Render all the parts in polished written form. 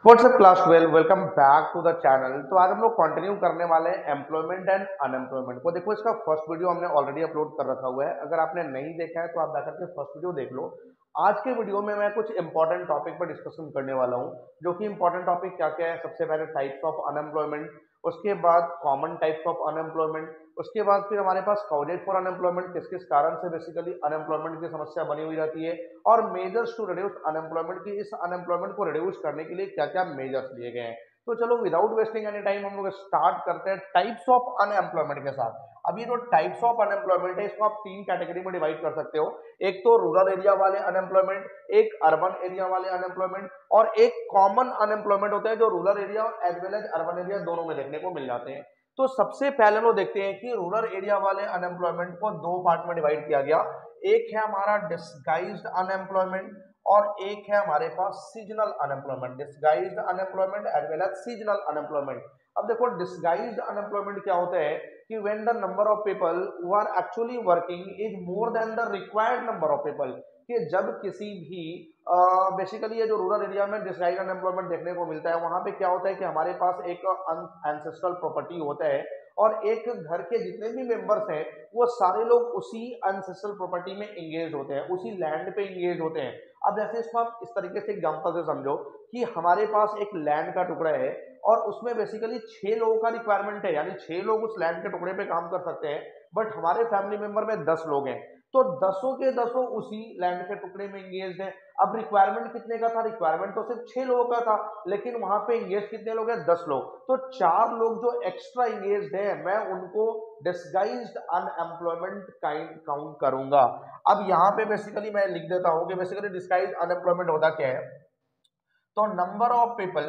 WhatsApp class 12 welcome back to the channel. तो आज हम लोग कंटिन्यू करने वाले हैं एम्प्लॉयमेंट एंड अनएम्प्लॉयमेंट को। देखो, इसका फर्स्ट वीडियो हमने ऑलरेडी अपलोड कर रखा हुआ है। अगर आपने नहीं देखा है तो आप जाकर के फर्स्ट वीडियो देख लो। आज के वीडियो में मैं कुछ इंपॉर्टेंट टॉपिक पर डिस्कशन करने वाला हूं, जो कि इंपॉर्टेंट टॉपिक क्या क्या है। सबसे पहले टाइप्स ऑफ अनएम्प्लॉयमेंट, उसके बाद कॉमन टाइप्स ऑफ अनएम्प्लॉयमेंट, उसके बाद फिर हमारे पास कॉजेज फॉर अनएम्प्लॉयमेंट, किस किस कारण से बेसिकली अनएम्प्लॉयमेंट की समस्या बनी हुई रहती है, और मेजर्स टू रिड्यूस अनएम्प्लॉयमेंट की इस अनएम्प्लॉयमेंट को रिड्यूस करने के लिए क्या क्या मेजर्स लिए गए हैं। तो चलो विदाउट वेस्टिंग एनी टाइम हम लोग स्टार्ट करते हैं टाइप्स ऑफ अनएम्प्लॉयमेंट के साथ। अब ये जो टाइप्स ऑफ अनएम्प्लॉयमेंट है, इसको आप तीन कैटेगरी में डिवाइड कर सकते हो। एक तो रूरल एरिया वाले अनएम्प्लॉयमेंट, एक अर्बन एरिया वाले अनएम्प्लॉयमेंट, और एक कॉमन अनएम्प्लॉयमेंट होता है जो रूरल एरिया और as well as urban area दोनों में देखने को मिल जाते हैं। तो सबसे पहले हम लोग देखते हैं कि रूरल एरिया वाले अनएम्प्लॉयमेंट को दो पार्ट में डिवाइड किया गया। एक है हमारा डिस्गाइज्ड अनएम्प्लॉयमेंट और एक है हमारे पास seasonal unemployment. Disguised unemployment as well as seasonal unemployment. अब देखो, डिस्गाइज्ड अनएम्प्लॉयमेंट क्या होता है कि when the number of people who are actually working is more than the required number of people, कि जब किसी भी बेसिकली ये जो रूरल एरिया में डिस्गाइज्ड अनएम्प्लॉयमेंट देखने को मिलता है, वहां पे क्या होता है कि हमारे पास एक एंसेस्ट्रल प्रॉपर्टी होता है और एक घर के जितने भी मेंबर्स हैं वो सारे लोग उसी एंसेस्ट्रल प्रॉपर्टी में एंगेज होते हैं, उसी लैंड पे एंगेज होते हैं। अब जैसे इसको आप इस तरीके से एग्जांपल से समझो कि हमारे पास एक लैंड का टुकड़ा है और उसमें बेसिकली 6 लोगों का रिक्वायरमेंट है, यानी 6 लोग उस लैंड के टुकड़े पे काम कर सकते हैं। बट हमारे फैमिली मेंबर में 10 लोग हैं, तो 10 के 10 उसी लैंड के टुकड़े में एंगेज हैं। अब रिक्वायरमेंट कितने का था? रिक्वायरमेंट तो सिर्फ 6 लोगों का था, लेकिन वहां पे एंगेज कितने लोग हैं? 10 लोग। तो 4 लोग जो एक्स्ट्रा एंगेज हैं, मैं उनको डिस्गाइज्ड अनएम्प्लॉयमेंट काउंट करूंगा। अब यहाँ पे बेसिकली मैं लिख देता हूं कि बेसिकली डिस्गाइज्ड अनएम्प्लॉयमेंट होता क्या है। तो number of people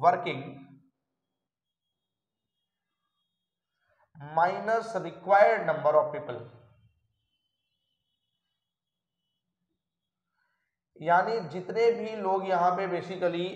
working minus required number of people, यानी जितने भी लोग यहाँ पे बेसिकली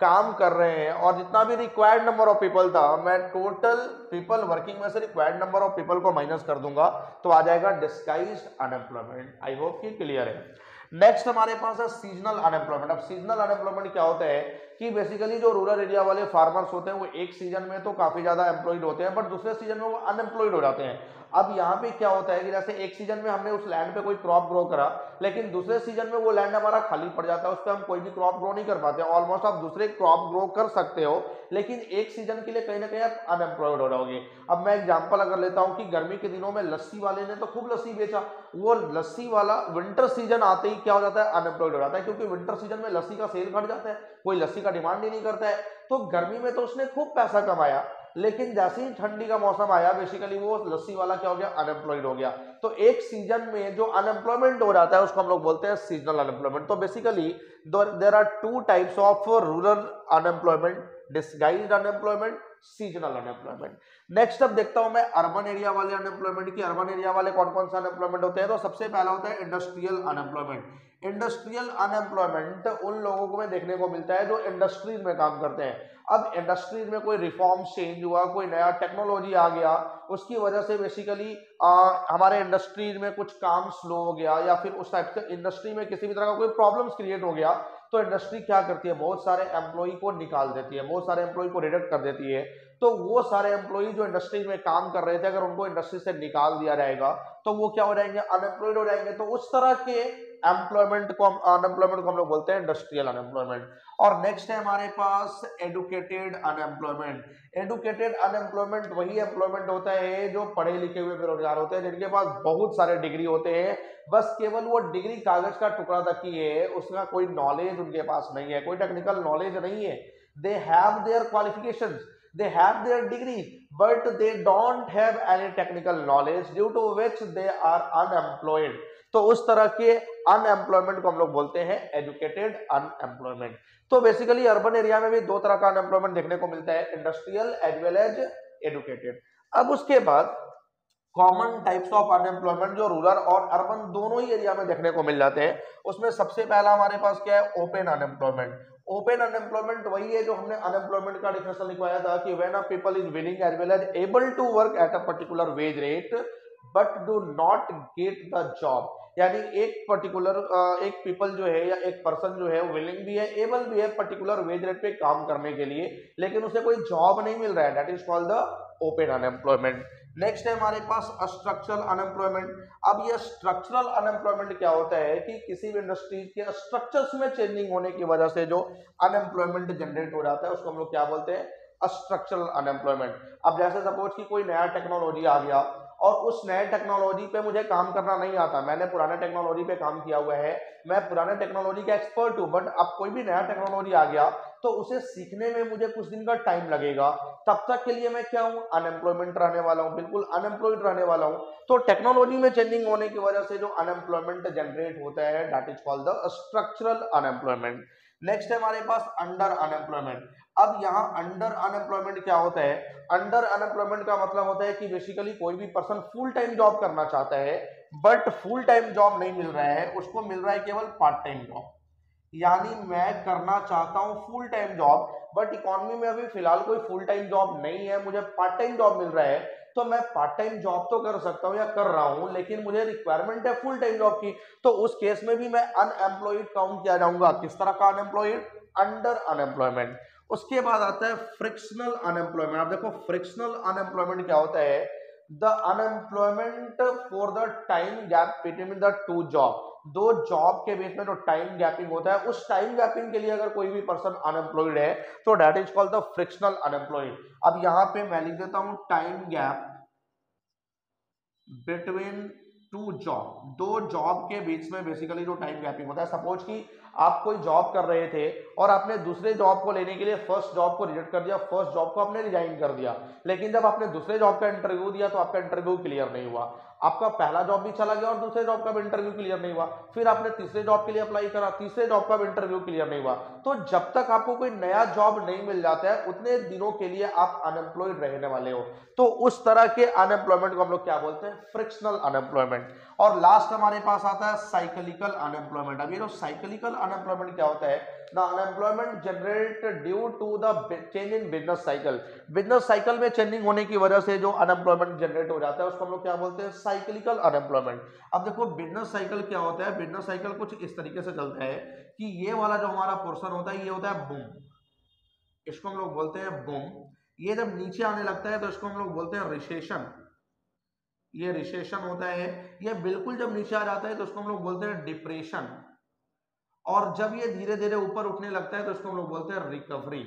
काम कर रहे हैं और जितना भी रिक्वायर्ड नंबर ऑफ पीपल था, मैं टोटल पीपल वर्किंग में से रिक्वायर्ड नंबर ऑफ पीपल को माइनस कर दूंगा, तो आ जाएगा डिस्गाइज्ड अनएम्प्लॉयमेंट। आई होप कि क्लियर है। नेक्स्ट हमारे पास है सीजनल अनएम्प्लॉयमेंट। अब सीजनल अनएम्प्लॉयमेंट क्या होता है कि बेसिकली जो रूरल एरिया वाले फार्मर्स होते हैं वो एक सीजन में तो काफी ज्यादा एम्प्लॉयड होते हैं, बट दूसरे सीजन में वो अनएम्प्लॉयड हो जाते हैं। अब यहाँ पे क्या होता है कि जैसे एक सीजन में हमने उस लैंड पे कोई क्रॉप ग्रो करा, लेकिन दूसरे सीजन में वो लैंड हमारा खाली पड़ जाता है, उस पर हम कोई भी क्रॉप ग्रो नहीं कर पाते। ऑलमोस्ट आप दूसरे क्रॉप ग्रो कर सकते हो, लेकिन एक सीजन के लिए कहीं ना कहीं आप अनएम्प्लॉयड हो जाओगे। अब मैं एग्जांपल अगर लेता हूं कि गर्मी के दिनों में लस्सी वाले ने तो खूब लस्सी बेचा, वो लस्सी वाला विंटर सीजन आते ही क्या हो जाता है? अनएम्प्लॉयड हो जाता है, क्योंकि विंटर सीजन में लस्सी का सेल घट जाता है, कोई लस्सी का डिमांड ही नहीं करता है। तो गर्मी में तो उसने खूब पैसा कमाया, लेकिन जैसे ही ठंडी का मौसम आया, बेसिकली वो लस्सी वाला क्या हो गया? अनएम्प्लॉयड हो गया। तो एक सीजन में जो अनएम्प्लॉयमेंट हो जाता है उसको हम लोग बोलते हैं सीजनल अनएम्प्लॉयमेंट। तो basically there are two types of rural unemployment, disguised unemployment, seasonal unemployment. Next अब देखता हूं मैं अर्बन एरिया वाले अनएम्प्लॉयमेंट की। अर्बन एरिया वाले कौन कौन से अनएम्प्लॉयमेंट होते हैं? तो सबसे पहला होता है इंडस्ट्रियल अनएम्प्लॉयमेंट। इंडस्ट्रियल अनएम्प्लॉयमेंट उन लोगों को में देखने को मिलता है जो इंडस्ट्रीज में काम करते हैं। अब इंडस्ट्रीज में कोई रिफॉर्म चेंज हुआ, कोई नया टेक्नोलॉजी आ गया, उसकी वजह से बेसिकली हमारे इंडस्ट्रीज में कुछ काम स्लो हो गया, या फिर उस टाइप से इंडस्ट्री में किसी भी तरह का कोई प्रॉब्लम्स क्रिएट हो गया, तो इंडस्ट्री क्या करती है? बहुत सारे एम्प्लॉय को निकाल देती है, बहुत सारे एम्प्लॉय को रिडक्ट कर देती है। तो वो सारे एम्प्लॉय जो इंडस्ट्री में काम कर रहे थे, अगर उनको इंडस्ट्री से निकाल दिया जाएगा तो वो क्या हो जाएंगे? अनएम्प्लॉयड हो जाएंगे। तो उस तरह के अनएम्प्लॉयमेंट को हम लोग बोलते हैं इंडस्ट्रियल अनएम्प्लॉयमेंट। और नेक्स्ट है हमारे पास एडुकेटेड अनएम्प्लॉयमेंट। एडुकेटेड अनएम्प्लॉयमेंट वही एम्प्लॉयमेंट होता है जो पढ़े लिखे हुए बेरोजगार होते हैं, जिनके पास बहुत सारे डिग्री होते हैं, बस केवल वो डिग्री कागज का टुकड़ा तक ही है, उसका कोई नॉलेज उनके पास नहीं है, कोई टेक्निकल नॉलेज नहीं है। They have their qualifications, they have their degree, but they don't have any technical knowledge, due to which they are unemployed। तो उस तरह के अनएम्प्लॉयमेंट को हम लोग बोलते हैं एजुकेटेड अनएम्प्लॉयमेंट। तो बेसिकली अर्बन एरिया में भी दो तरह का अनएम्प्लॉयमेंट देखने को मिलता है, industrial as well as educated. अब उसके बाद कॉमन टाइप्स ऑफ अनएम्प्लॉयमेंट जो रूरल और अर्बन दोनों ही एरिया में देखने को मिल जाते हैं, उसमें सबसे पहला हमारे पास क्या है? Open unemployment. ओपन अनएम्प्लॉयमेंट वही है जो हमने अनएम्प्लॉयमेंट का डिफिनेशन लिखवाया था कि when a people is willing as well as able to work at a particular wage rate but do not get the job. यानी एक पर्टिकुलर एक पीपल जो है या एक पर्सन जो है विलिंग भी है, एबल भी है पर्टिकुलर वेज रेट पे काम करने के लिए, लेकिन उसे कोई जॉब नहीं मिल रहा है, that is called the open unemployment. Next है हमारे पास स्ट्रक्चरल अनएम्प्लॉयमेंट। अब ये स्ट्रक्चरल अनएम्प्लॉयमेंट क्या होता है कि किसी भी इंडस्ट्री के स्ट्रक्चर्स में चेंजिंग होने की वजह से जो अनएम्प्लॉयमेंट जनरेट हो जाता है उसको हम लोग क्या बोलते हैं, स्ट्रक्चरल अनएम्प्लॉयमेंट। अब जैसे सपोज कि कोई नया टेक्नोलॉजी आ गया और उस नए टेक्नोलॉजी पे मुझे काम करना नहीं आता, मैंने पुराने टेक्नोलॉजी पे काम किया हुआ है, मैं पुराने टेक्नोलॉजी का एक्सपर्ट हूं, बट अब कोई भी नया टेक्नोलॉजी आ गया तो उसे सीखने में मुझे कुछ दिन का टाइम लगेगा, तब तक के लिए मैं क्या हूं, अनएम्प्लॉयमेंट रहने वाला हूं, बिल्कुल अनएम्प्लॉयड रहने वाला हूं। तो टेक्नोलॉजी में चेंजिंग होने की वजह से जो अनएम्प्लॉयमेंट जनरेट होता है that is called the structural unemployment. Next है हमारे पास अंडर अनएम्प्लॉयमेंट। अब यहाँ अंडर अनएम्प्लॉयमेंट क्या होता है, अंडर अनएम्प्लॉयमेंट का मतलब होता है कि बेसिकली कोई भी पर्सन फुल टाइम जॉब करना चाहता है बट फुल टाइम जॉब नहीं मिल रहा है, उसको मिल रहा है केवल पार्ट टाइम जॉब। यानी मैं करना चाहता हूं full time job but economy में अभी फिलहाल कोई फुल टाइम जॉब नहीं है, मुझे पार्ट टाइम जॉब मिल रहा है, तो मैं पार्ट टाइम जॉब तो कर सकता हूं या कर रहा हूं, लेकिन मुझे रिक्वायरमेंट है फुल टाइम जॉब की, तो उस केस में भी मैं अनएम्प्लॉयड काउंट किया जाऊंगा। किस तरह का अनएम्प्लॉयड, अंडर अनएम्प्लॉयमेंट। उसके बाद आता है फ्रिक्शनल अनएम्प्लॉयमेंट। आप देखो फ्रिक्शनल अनएम्प्लॉयमेंट क्या होता है, the unemployment for the time gap between the two job. दो जॉब के बीच में जो टाइम गैपिंग होता है, उस टाइम गैपिंग के लिए अगर कोई भी पर्सन अनएम्प्लॉयड है तो that is called the frictional unemployed. अब यहां पे मैं लिख देता हूं time gap between two job, दो जॉब के बीच में बेसिकली जो टाइम गैपिंग होता है। सपोज कि आप कोई जॉब कर रहे थे और आपने दूसरे जॉब को लेने के लिए फर्स्ट जॉब को रिजेक्ट कर दिया, फर्स्ट जॉब को आपने रिजाइन कर दिया, लेकिन जब आपने दूसरे जॉब का इंटरव्यू दिया तो आपका इंटरव्यू क्लियर नहीं हुआ, आपका पहला जॉब भी चला गया और दूसरे जॉब का भी इंटरव्यू क्लियर नहीं हुआ, फिर आपने तीसरे जॉब के लिए अप्लाई करा, तीसरे जॉब का भी इंटरव्यू क्लियर नहीं हुआ। तो जब तक आपको कोई नया जॉब नहीं मिल जाता है उतने दिनों के लिए आप अनएम्प्लॉयड रहने वाले हो। तो उस तरह के अनएम्प्लॉयमेंट को हम लोग क्या बोलते हैं, फ्रिक्शनल अनएम्प्लॉयमेंट। और लास्ट हमारे पास आता है साइक्लिकल अनएम्प्लॉयमेंट। अब ये जो साइक्लिकल अनएम्प्लॉयमेंट क्या होता है, the unemployment generate due to the change in business cycle. Business cycle में चेंजिंग होने की वजह से जो अनएम्प्लॉयमेंट जनरेट हो जाता है उसको हम लोग क्या बोलते हैं, साइक्लिकल अनएम्प्लॉयमेंट। अब देखो बिजनेस साइकिल क्या होता है, बिजनेस साइकिल कुछ इस तरीके से चलता है कि ये वाला जो हमारा पोर्शन होता है ये होता है बूम, इसको हम लोग बोलते हैं बूम। ये जब नीचे आने लगता है तो इसको हम लोग बोलते हैं रिसेशन, ये रिसेशन होता है। ये बिल्कुल जब नीचे आ जाता है तो उसको हम लोग बोलते हैं डिप्रेशन, और जब ये धीरे धीरे ऊपर उठने लगता है तो इसको हम लोग बोलते हैं रिकवरी।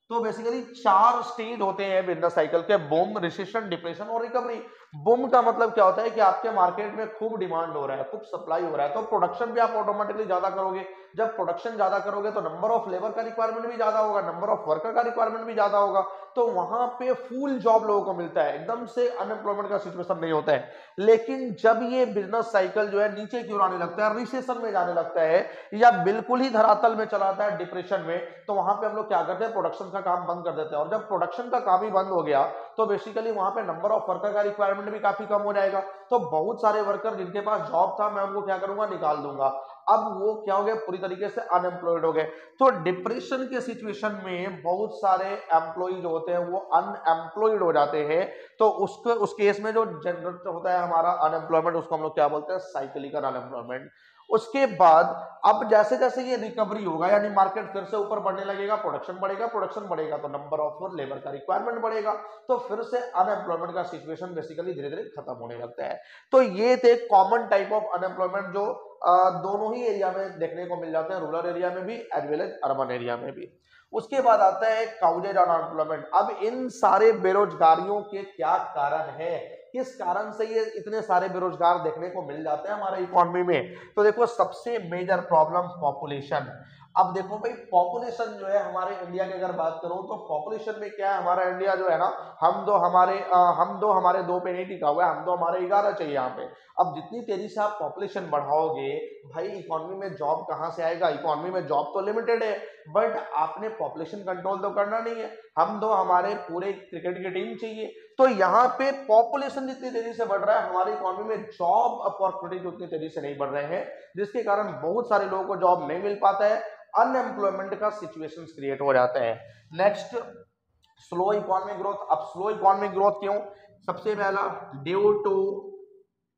तो बेसिकली 4 स्टेज होते हैं बिजनेस साइकिल के, बूम, रिसेशन, डिप्रेशन और रिकवरी। बूम का मतलब क्या होता है कि आपके मार्केट में खूब डिमांड हो रहा है, खूब सप्लाई हो रहा है, तो प्रोडक्शन भी आप ऑटोमेटिकली ज्यादा करोगे। जब प्रोडक्शन ज्यादा करोगे तो नंबर ऑफ लेबर का रिक्वायरमेंट भी ज्यादा होगा, नंबर ऑफ वर्कर का रिक्वायरमेंट भी ज्यादा होगा, तो वहां पे फुल जॉब लोगों को मिलता है, एकदम से अनएम्प्लॉयमेंट का सिचुएशन नहीं होता है। लेकिन जब ये बिजनेस साइकिल जो है नीचे की ओर आने लगता है, रिसेशन में जाने लगता है या बिल्कुल ही धरातल में चला आता है डिप्रेशन में, तो वहां पे हम लोग क्या करते हैं, प्रोडक्शन का काम बंद कर देते हैं। और जब प्रोडक्शन का काम ही बंद हो गया तो बेसिकली वहां पे नंबर ऑफ वर्कर का रिक्वायरमेंट भी काफी कम हो जाएगा, तो बहुत सारे वर्कर जिनके पास जॉब था मैं उनको क्या करूंगा, निकाल दूंगा। अब वो क्या हो गए, पूरी तरीके से अनएम्प्लॉयड हो गए। तो डिप्रेशन के सिचुएशन में बहुत सारे एम्प्लॉय जो होते हैं वो अनएम्प्लॉयड हो जाते हैं। तो उस केस में जो जनरेट होता है हमारा अनएम्प्लॉयमेंट उसको हम लोग क्या बोलते हैं, साइक्लिकल अनएम्प्लॉयमेंट। उसके बाद अब जैसे जैसे ये रिकवरी होगा यानी मार्केट फिर से ऊपर बढ़ने लगेगा, प्रोडक्शन बढ़ेगा, प्रोडक्शन बढ़ेगा तो नंबर ऑफ लेबर का रिक्वायरमेंट बढ़ेगा, तो फिर से अनएम्प्लॉयमेंट का सिचुएशन बेसिकली धीरे धीरे खत्म होने लगता है। तो ये थे कॉमन टाइप ऑफ अनएम्प्लॉयमेंट जो दोनों ही एरिया में देखने को मिल जाते हैं, रूरल एरिया में भी as well as urban area में भी। उसके बाद आता है काउजेज अनएम्प्लॉयमेंट। अब इन सारे बेरोजगारियों के क्या कारण है, किस कारण से ये इतने सारे बेरोजगार देखने को मिल जाते हैं हमारे इकोनॉमी में, तो देखो सबसे मेजर प्रॉब्लम पॉपुलेशन। अब देखो भाई पॉपुलेशन जो है हमारे इंडिया की अगर बात करूं तो पॉपुलेशन में क्या है, हमारा इंडिया जो है ना, हम दो हमारे दो पे नहीं टिका हुआ है, हम दो हमारे 11 चाहिए यहाँ पे। अब जितनी तेजी से आप पॉपुलेशन बढ़ाओगे भाई इकोनॉमी में जॉब कहाँ से आएगा, इकोनॉमी में जॉब तो लिमिटेड है, बट आपने पॉपुलेशन कंट्रोल तो करना नहीं है, हम दो हमारे पूरे क्रिकेट की टीम चाहिए। तो यहाँ पे पॉपुलेशन जितनी तेजी से बढ़ रहा है हमारी इकोनॉमी में जॉब अपॉर्चुनिटी उतनी तेजी से नहीं बढ़ रहे हैं, जिसके कारण बहुत सारे लोगों को जॉब नहीं मिल पाता है, अनएम्प्लॉयमेंट का सिचुएशन क्रिएट हो जाते हैं। Next slow economic growth. अब स्लो इकोनॉमिक ग्रोथ क्यों, सबसे पहला due to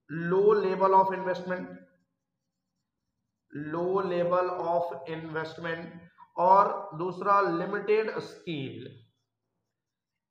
low level of investment, low level of investment, और दूसरा लिमिटेड स्किल।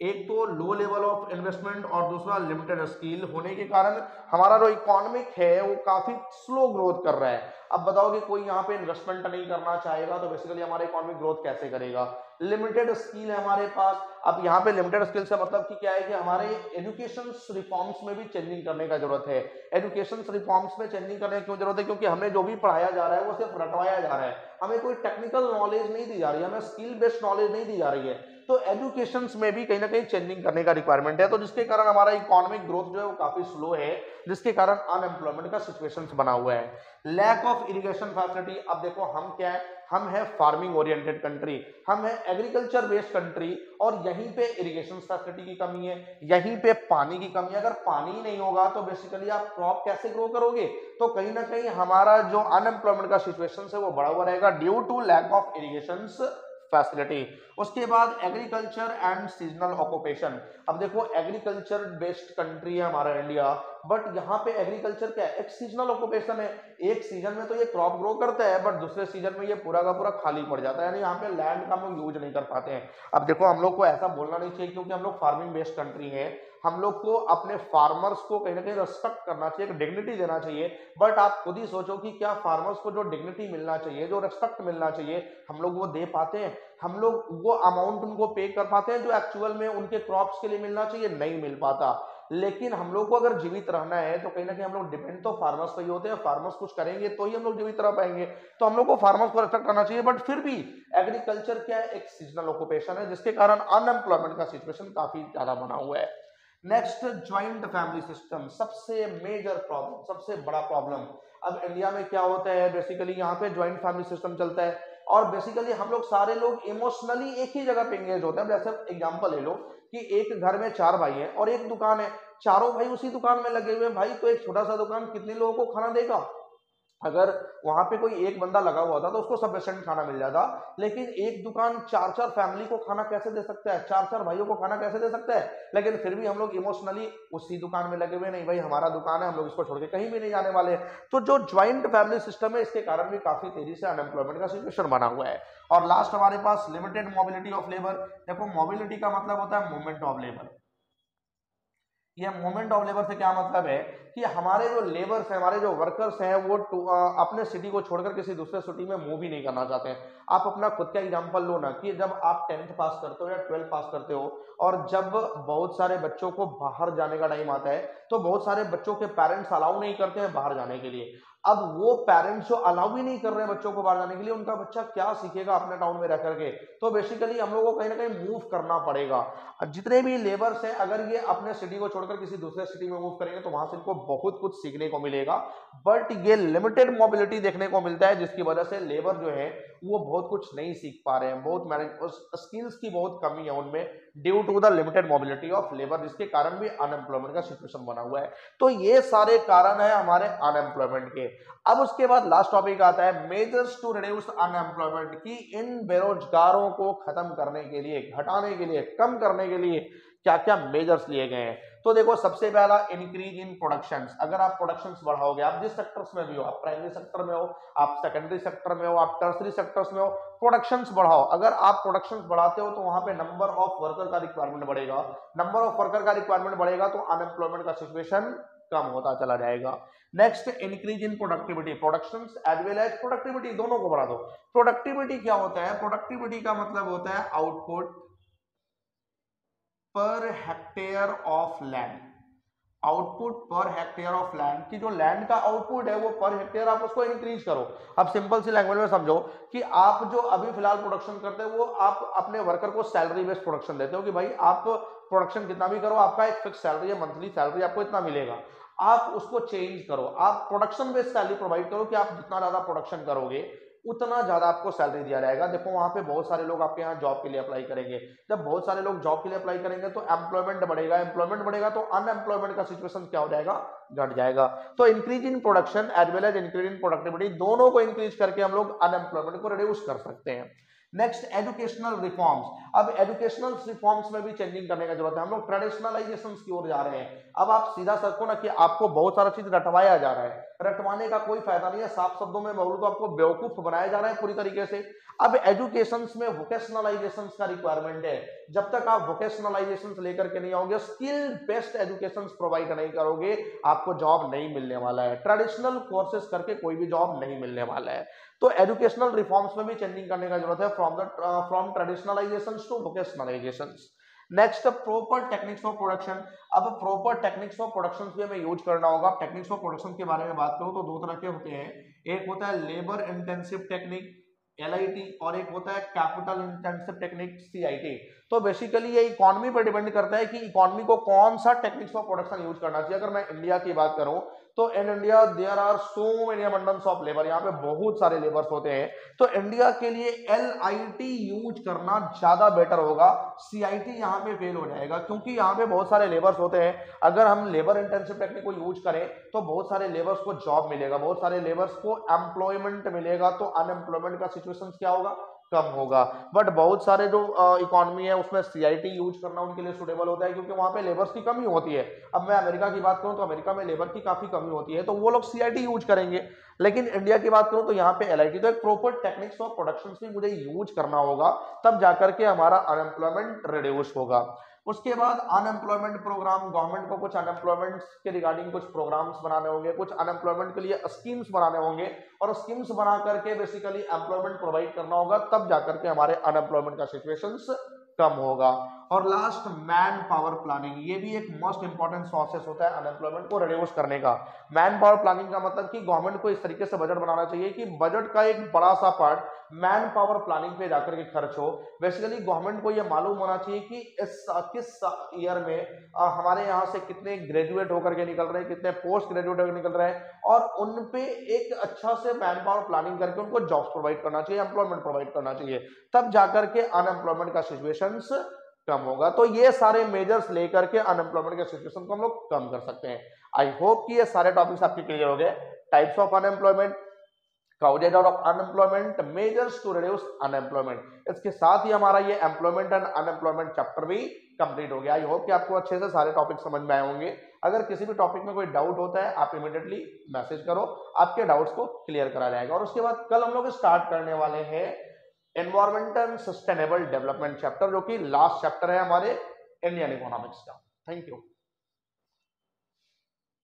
एक तो लो लेवल ऑफ इन्वेस्टमेंट और दूसरा लिमिटेड स्किल होने के कारण हमारा जो इकोनॉमिक है वो काफी स्लो ग्रोथ कर रहा है। अब बताओ कि कोई यहाँ पे इन्वेस्टमेंट नहीं करना चाहेगा तो बेसिकली हमारा इकोनॉमिक ग्रोथ कैसे करेगा। लिमिटेड स्किल है हमारे पास। अब यहाँ पे लिमिटेड स्किल से मतलब कि क्या है कि हमारे एजुकेशन रिफॉर्म्स में भी चेंजिंग करने का जरूरत है। एजुकेशन रिफॉर्म्स में चेंजिंग करने की क्यों जरूरत है, क्योंकि हमें जो भी पढ़ाया जा रहा है वो सिर्फ रटवाया जा रहा है, हमें कोई टेक्निकल नॉलेज नहीं दी जा रही है, हमें स्किल बेस्ड नॉलेज नहीं दी जा रही है। तो एजुकेशन में भी कहीं ना कहीं चेंजिंग करने का रिक्वायरमेंट है, तो जिसके कारण हमारा इकोनॉमिक ग्रोथ जो है वो काफी स्लो है, जिसके कारण अनएम्प्लॉयमेंट का सिचुएशन बना हुआ है। Lack of irrigation facility. अब देखो हम क्या है, हम है फार्मिंग ओरिएंटेड कंट्री, हम है एग्रीकल्चर बेस्ड कंट्री, और यहीं पे इरिगेशन फैसिलिटी की कमी है, यहीं पे पानी की कमी है। अगर पानी नहीं होगा तो बेसिकली आप क्रॉप कैसे ग्रो करोगे। तो कहीं ना कहीं हमारा जो अनएम्प्लॉयमेंट का सिचुएशन है वो बढ़ा हुआ रहेगा due to lack of irrigation facility. उसके बाद एग्रीकल्चर एंड सीजनल ऑक्यूपेशन। अब देखो एग्रीकल्चर बेस्ड कंट्री है हमारा इंडिया, बट यहाँ पे एग्रीकल्चर क्या है, एक सीजनल ऑक्यूपेशन है। एक सीजन में तो ये क्रॉप ग्रो करता है बट दूसरे सीजन में ये पूरा का पूरा खाली पड़ जाता है, यानी यहाँ पे लैंड का हम लोग यूज नहीं कर पाते हैं। अब देखो हम लोग को ऐसा बोलना नहीं चाहिए क्योंकि हम लोग फार्मिंग बेस्ड कंट्री है, हम लोग को अपने फार्मर्स को कहीं ना कहीं रेस्पेक्ट करना चाहिए, एक डिग्निटी देना चाहिए। बट आप खुद ही सोचो कि क्या फार्मर्स को जो डिग्निटी मिलना चाहिए, जो रेस्पेक्ट मिलना चाहिए, हम लोग वो दे पाते हैं? हम लोग वो अमाउंट उनको पे कर पाते हैं जो एक्चुअल में उनके क्रॉप्स के लिए मिलना चाहिए? नहीं मिल पाता। लेकिन हम लोग को अगर जीवित रहना है तो कहीं ना कहीं हम लोग डिपेंड तो फार्मर्स पे ही होते हैं, फार्मर्स कुछ करेंगे तो ही हम लोग जीवित रह पाएंगे। तो हम लोग को फार्मर्स को रेस्पेक्ट करना चाहिए, बट फिर भी एग्रीकल्चर क्या है, एक सीजनल ऑक्यूपेशन है, जिसके कारण अनएम्प्लॉयमेंट का सिचुएशन काफी ज्यादा बना हुआ है। नेक्स्ट, ज्वाइंट फैमिली सिस्टम, सबसे मेजर प्रॉब्लम, सबसे बड़ा प्रॉब्लम। अब इंडिया में क्या होता है, बेसिकली यहाँ पे ज्वाइंट फैमिली सिस्टम चलता है, और बेसिकली हम लोग सारे लोग इमोशनली एक ही जगह पे एंगेज होते हैं। जैसे एग्जांपल ले लो कि एक घर में 4 भाई हैं और एक दुकान है, चारों भाई उसी दुकान में लगे हुए हैं भाई, तो एक छोटा सा दुकान कितने लोगों को खाना देगा? अगर वहां पे कोई एक बंदा लगा हुआ था तो उसको सफिशिएंट खाना मिल जाता, लेकिन एक दुकान 4-4 फैमिली को खाना कैसे दे सकता है, 4-4 भाइयों को खाना कैसे दे सकता है? लेकिन फिर भी हम लोग इमोशनली उसी दुकान में लगे हुए, नहीं भाई हमारा दुकान है, हम लोग इसको छोड़ के कहीं भी नहीं जाने वाले। तो जो ज्वाइंट फैमिली सिस्टम है इसके कारण भी काफी तेजी से अनएम्प्लॉयमेंट का सिचुएशन बना हुआ है। और लास्ट हमारे पास लिमिटेड मोबिलिटी ऑफ लेबर। देखो मोबिलिटी का मतलब होता है मूवमेंट ऑफ लेबर। ये मोमेंट ऑफ लेबर से क्या मतलब है कि हमारे जो लेबर्स हैं, हमारे जो वर्कर्स हैं, वो अपने सिटी को छोड़कर किसी दूसरे सिटी में मूव ही नहीं करना चाहते हैं। आप अपना खुद का एग्जांपल लो ना, कि जब आप 10th पास करते हो या 12th पास करते हो और जब बहुत सारे बच्चों को बाहर जाने का टाइम आता है तो बहुत सारे बच्चों के पेरेंट्स अलाउ नहीं करते हैं बाहर जाने के लिए। अब वो पेरेंट्स जो अलाउ ही नहीं कर रहे हैं बच्चों को बाहर जाने के लिए, उनका बच्चा क्या सीखेगा अपने टाउन में रह करके? तो बेसिकली हम लोगों को कहीं ना कहीं मूव करना पड़ेगा। जितने भी लेबर्स हैं अगर ये अपने सिटी को छोड़कर किसी दूसरे सिटी में मूव करेंगे तो वहां से इनको बहुत कुछ सीखने को मिलेगा, बट ये लिमिटेड मोबिलिटी देखने को मिलता है, जिसकी वजह से लेबर जो है वो बहुत कुछ नहीं सीख पा रहे हैं, बहुत मैनेज स्किल्स की बहुत कमी है उनमें due to the limited mobility of labour, जिसके कारण भी अनएम्प्लॉयमेंट का सिचुएशन बना हुआ है। तो ये सारे कारण है हमारे अनएम्प्लॉयमेंट के। अब उसके बाद लास्ट टॉपिक आता है मेजर्स टू रिड्यूस अनएम्प्लॉयमेंट, की इन बेरोजगारों को खत्म करने के लिए, घटाने के लिए, कम करने के लिए क्या क्या मेजर्स लिए गए हैं। तो देखो सबसे पहला इंक्रीज इन प्रोडक्शन। अगर आप प्रोडक्शन बढ़ाओगे, आप जिस सेक्टर्स में भी हो, आप प्राइमरी सेक्टर में हो, आप सेकेंडरी सेक्टर में हो, आप टर्सरी सेक्टर्स में हो, प्रोडक्शन बढ़ाओ। अगर आप प्रोडक्शन बढ़ाते हो तो वहां पे नंबर ऑफ वर्कर का रिक्वायरमेंट बढ़ेगा, नंबर ऑफ वर्कर का रिक्वायरमेंट बढ़ेगा तो अनएम्प्लॉयमेंट का सिचुएशन कम होता चला जाएगा। Next, increase in productivity, production as well as productivity दोनों को बढ़ा दो। प्रोडक्टिविटी क्या होता है? प्रोडक्टिविटी का मतलब होता है output per hectare of land. Output per hectare of land, की जो लैंड का आउटपुट है वो पर हेक्टेयर आप उसको इंक्रीज करो। अब सिंपल सी लैंग्वेज में समझो कि आप जो अभी फिलहाल प्रोडक्शन करते हो वो आप अपने वर्कर को सैलरी बेस्ड प्रोडक्शन देते हो कि भाई आप प्रोडक्शन कितना भी करो, आपका एक फिक्स सैलरी है, मंथली सैलरी आपको इतना मिलेगा। आप उसको चेंज करो, आप प्रोडक्शन बेस्ड सैलरी प्रोवाइड करो कि आप जितना ज्यादा प्रोडक्शन करोगे उतना ज्यादा आपको सैलरी दिया जाएगा। देखो वहां पे बहुत सारे लोग आपके यहाँ जॉब के लिए अप्लाई करेंगे, जब बहुत सारे लोग जॉब के लिए अप्लाई करेंगे तो एम्प्लॉयमेंट बढ़ेगा, एम्प्लॉयमेंट बढ़ेगा तो अनएम्प्लॉयमेंट का सिचुएशन क्या हो जाएगा? घट जाएगा। तो increase in production as well as increase in productivity, दोनों को इंक्रीज करके हम लोग अनएम्प्लॉयमेंट को रिड्यूस कर सकते हैं। Next educational reforms. अब एजुकेशनल रिफॉर्म्स में भी चेंजिंग करने की जरूरत है। हम लोग ट्रेडिशनलाइजेशन की ओर जा रहे हैं। अब आप सीधा सरको ना कि आपको बहुत सारा चीज रटवाया जा रहा है, रटवाने का कोई फायदा नहीं है। साफ शब्दों में बोलूं तो आपको बेवकूफ बनाया जा रहा है पूरी तरीके से। अब एजुकेशन में वोकेशनलाइजेशन का रिक्वायरमेंट है। जब तक आप वोकेशनलाइजेशन लेकर के नहीं आओगे, स्किल बेस्ड एजुकेशन प्रोवाइड नहीं करोगे, आपको जॉब नहीं मिलने वाला है। ट्रेडिशनल कोर्सेज करके कोई भी जॉब नहीं मिलने वाला है। तो एजुकेशनल रिफॉर्म्स में भी चेंजिंग करने का जरूरत है, from traditionalization to vocationalization. Next proper techniques of production. अब प्रॉपर टेक्निक्स ऑफ प्रोडक्शन भी हमें यूज करना होगा। टेक्निक्स ऑफ प्रोडक्शन के बारे में बात करूं तो दो तरह के होते हैं। एक होता है लेबर इंटेंसिव टेक्निक LIT, और एक होता है कैपिटल इंटेंसिव टेक्निक CIT। तो बेसिकली ये इकोनॉमी पर डिपेंड करता है कि इकोनॉमी को कौन सा टेक्निक्स ऑफ प्रोडक्शन यूज करना चाहिए। अगर मैं इंडिया की बात करूं तो in India there are so many abundance of labour, यहाँ पे बहुत सारे लेबर्स होते हैं। तो इंडिया के लिए LIT यूज करना ज्यादा बेटर होगा। CIT यहाँ पे फेल हो जाएगा क्योंकि यहाँ पे बहुत सारे लेबर्स होते हैं। अगर हम लेबर इंटेंसिव टेक्निक को यूज करें तो बहुत सारे लेबर्स को जॉब मिलेगा, बहुत सारे लेबर्स को एम्प्लॉयमेंट मिलेगा, तो अनएम्प्लॉयमेंट का सिचुएशन क्या होगा, कम होगा। बट बहुत सारे जो इकोनॉमी है उसमें CIT यूज करना उनके लिए सुटेबल होता है क्योंकि वहां पे लेबर्स की कमी होती है। अब मैं अमेरिका की बात करूं तो अमेरिका में लेबर की काफी कमी होती है, तो वो लोग CIT यूज करेंगे। लेकिन इंडिया की बात करूं तो यहाँ पे LIT। तो एक प्रॉपर टेक्निक्स ऑफ प्रोडक्शन भी मुझे यूज करना होगा, तब जाकर के हमारा अनएम्प्लॉयमेंट रिड्यूस होगा। उसके बाद अनएम्प्लॉयमेंट प्रोग्राम, गवर्नमेंट को कुछ अनएम्प्लॉयमेंट के रिगार्डिंग कुछ प्रोग्राम्स बनाने होंगे, कुछ अनएम्प्लॉयमेंट के लिए स्कीम्स बनाने होंगे, और स्कीम्स बना करके बेसिकली एम्प्लॉयमेंट प्रोवाइड करना होगा, तब जाकर के हमारे अनएम्प्लॉयमेंट का सिचुएशंस कम होगा। और लास्ट मैन पावर प्लानिंग, ये भी एक मोस्ट इंपॉर्टेंट प्रोसेस होता है अनएम्प्लॉयमेंट को रिड्यूस करने का। मैन पावर प्लानिंग का मतलब कि गवर्नमेंट को इस तरीके से बजट बनाना चाहिए कि बजट का एक बड़ा सा पार्ट मैन पावर प्लानिंग पे जाकर के खर्च हो। बेसिकली गवर्नमेंट को यह मालूम होना चाहिए कि किस ईयर में हमारे यहाँ से कितने ग्रेजुएट होकर के निकल रहे हैं, कितने पोस्ट ग्रेजुएट होकर निकल रहे हैं, और उन पे एक अच्छा से मैन पावर प्लानिंग करके उनको जॉब्स प्रोवाइड करना चाहिए, एम्प्लॉयमेंट प्रोवाइड करना चाहिए, तब जाकर के अनएम्प्लॉयमेंट का सिचुएशंस कम होगा। तो ये सारे मेजर्स लेकर के अनएम्प्लॉयमेंट के सिचुएशन को हम लोग कम कर सकते हैं। आई होप कि ये सारे टॉपिक्स आपके क्लियर हो गए। Types of unemployment, causes of unemployment, measures to reduce unemployment. इसके साथ ही हमारा ये एम्प्लॉयमेंट एंड अनएम्प्लॉयमेंट चैप्टर भी कंप्लीट हो गया। आई होप कि आपको अच्छे से सारे टॉपिक समझ में आए होंगे। अगर किसी भी टॉपिक में कोई डाउट होता है आप इमीडिएटली मैसेज करो, आपके डाउट्स को क्लियर करा जाएगा। और उसके बाद कल हम लोग स्टार्ट करने वाले हैं environment and sustainable development chapter, जो कि लास्ट चैप्टर है हमारे इंडियन इकोनॉमिक्स का। Thank you.